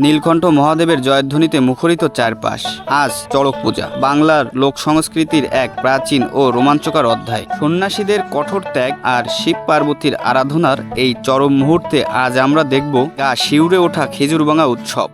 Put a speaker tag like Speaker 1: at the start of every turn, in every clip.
Speaker 1: নীলকণ্ঠ মহাদেবের জয়ধ্বনিতে মুখরিত চারপাশ। আজ চড়ক পূজা, বাংলার লোক সংস্কৃতির এক প্রাচীন ও রোমাঞ্চকর অধ্যায়। সন্ন্যাসীদের কঠোর ত্যাগ আর শিব পার্বতীর আরাধনার এই চরম মুহূর্তে আজ আমরা দেখব গা শিউরে ওঠা খেজুরভাঙা উৎসব।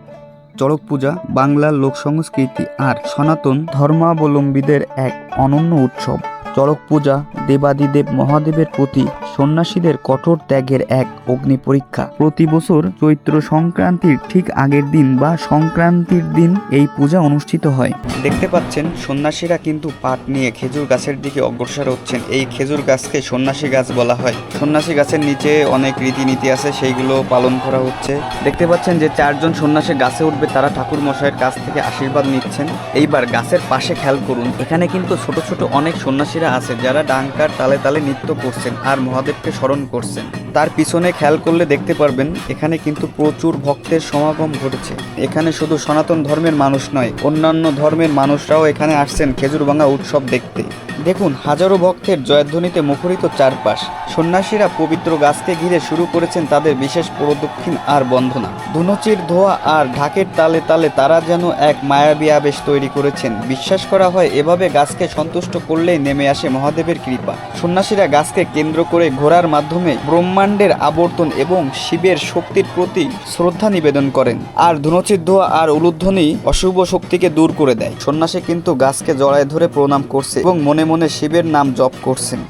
Speaker 1: চড়ক পূজা বাংলার লোক সংস্কৃতি আর সনাতন ধর্মাবলম্বীদের এক অনন্য উৎসব। চড়ক পূজা দেবাদিদেব মহাদেবের প্রতি সন্ন্যাসীদের কঠোর ত্যাগের এক অগ্নি পরীক্ষা। প্রতি বছর চৈত্র সংক্রান্তির ঠিক আগের দিন বা সংক্রান্তির দিন এই পূজা অনুষ্ঠিত হয়। দেখতে পাচ্ছেন সন্ন্যাসীরা কিন্তু পাট নিয়ে খেজুর গাছের দিকে অগ্রসর হচ্ছেন। এই খেজুর গাছকে সন্ন্যাসী গাছ বলা হয়। সন্ন্যাসী গাছের নিচে অনেক রীতিনীতি আছে, সেইগুলো পালন করা হচ্ছে। দেখতে পাচ্ছেন যে 4 জন সন্ন্যাসী গাছে উঠবে, তারা ঠাকুর মশাইয়ের কাছ থেকে আশীর্বাদ নিচ্ছেন। এইবার গাছের পাশে খেয়াল করুন, এখানে কিন্তু ছোট ছোট অনেক সন্ন্যাসীরা আছে যারা ডাঙ্কার তালে তালে নৃত্য করছেন আর মহাদেবকে স্মরণ করছেন। তার পিছনে খেয়াল করলে দেখতে পারবেন এখানে কিন্তু প্রচুর ভক্তের সমাগম ঘটেছে। এখানে শুধু সনাতন ধর্মের মানুষ নয়, অন্যান্য ধর্মের মানুষরাও এখানে আসছেন খেজুরভাঙা উৎসব দেখতে। দেখুন হাজারো ভক্তের জয়ধ্বনিতে মুখরিত চারপাশ। সন্ন্যাসীরা পবিত্র গাছকে ঘিরে শুরু করেছেন তাদের বিশেষ প্রদক্ষিণ আর বন্দনা। ধুনুচির ধোয়া আর ঢাকের তালে তালে তারা যেন এক মায়াবী আবেশ তৈরি করেছেন। বিশ্বাস করা হয় এভাবে গাছকে সন্তুষ্ট করলেই নেমে আসে মহাদেবের কৃপা। সন্ন্যাসীরা গাছকে কেন্দ্র করে ঘোরার মাধ্যমে ব্রহ্মাণ্ডের আবর্তন এবং শিবের শক্তির প্রতি শ্রদ্ধা নিবেদন করেন। আর ধুনুচির ধোয়া আর উলুধ্বনি অশুভ শক্তিকে দূর করে দেয়। সন্ন্যাসী কিন্তু গাছকে জড়ায় ধরে প্রণাম করছে এবং মনে মনে শিবের নাম জপ করছেন।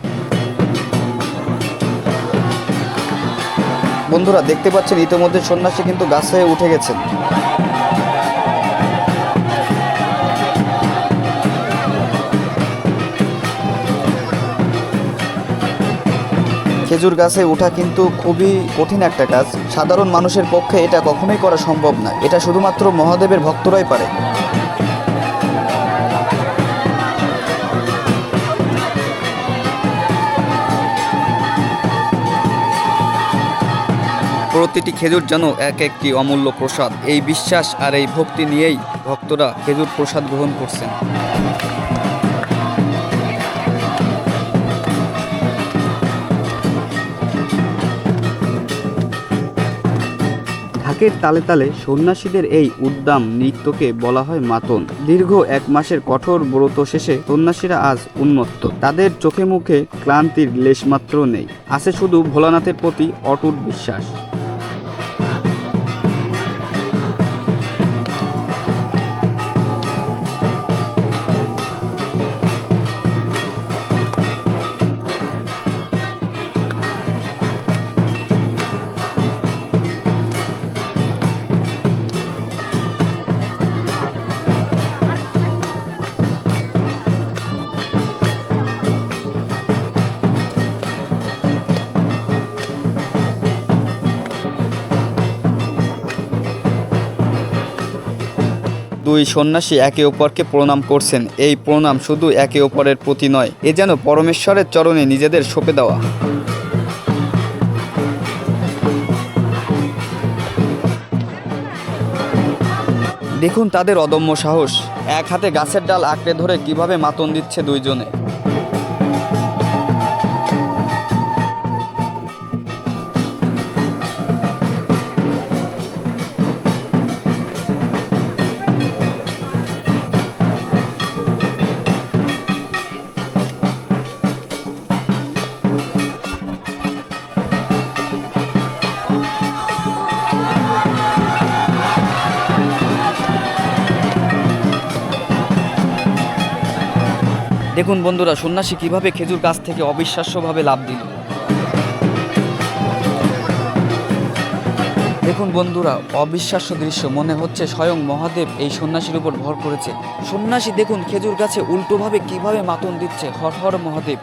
Speaker 1: বন্ধুরা দেখতে পাচ্ছেন ইতিমধ্যে সন্ন্যাসী কিন্তু গাছে উঠে গেছেন। খেজুর গাছে ওঠা কিন্তু খুবই কঠিন একটা কাজ। সাধারণ মানুষের পক্ষে এটা কখনোই করা সম্ভব না। এটা শুধুমাত্র মহাদেবের ভক্তরাই পারে। প্রতিটি খেজুর যেন এক একটি অমূল্য প্রসাদ। এই বিশ্বাস আর এই ভক্তি নিয়েই ভক্তরা খেজুর প্রসাদ গ্রহণ করছেন। ঢাকের তালে তালে সন্ন্যাসীদের এই উদ্দাম নৃত্যকে বলা হয় মাতন। দীর্ঘ 1 মাসের কঠোর ব্রত শেষে সন্ন্যাসীরা আজ উন্মত্ত। তাদের চোখে মুখে ক্লান্তির লেশমাত্র নেই, আছে শুধু ভোলানাথের প্রতি অটুট বিশ্বাস। দুই সন্ন্যাসী একে অপরকে প্রণাম করছেন। এই প্রণাম শুধু একে অপরের প্রতি নয়, এ যেন পরমেশ্বরের চরণে নিজেদের সঁপে দেওয়া। দেখুন তাদের অদম্য সাহস। এক হাতে গাছের ডাল আঁকড়ে ধরে কিভাবে মাতন দিচ্ছে দুইজনে। দেখুন বন্ধুরা সন্ন্যাসী কিভাবে খেজুর গাছ থেকে অবিশ্বাস্যভাবে লাফ দিল। দেখুন বন্ধুরা অবিশ্বাস্য দৃশ্য, মনে হচ্ছে স্বয়ং মহাদেব এই সন্ন্যাসীর উপর ভর করেছে। সন্ন্যাসী দেখুন খেজুর গাছে উল্টোভাবে কিভাবে মাতন দিচ্ছে। হর হর মহাদেব।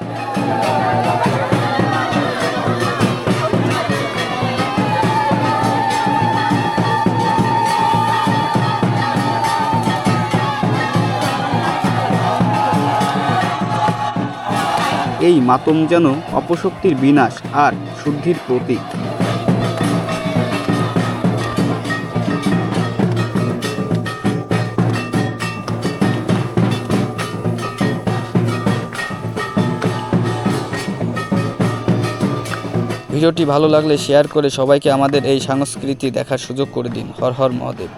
Speaker 1: এই মাতম যেন অপশক্তির বিনাশ আর শুদ্ধির প্রতীক। ভিডিওটি ভালো লাগলে শেয়ার করে সবাইকে আমাদের এই সংস্কৃতি দেখার সুযোগ করে দিন। হর হর মহাদেব।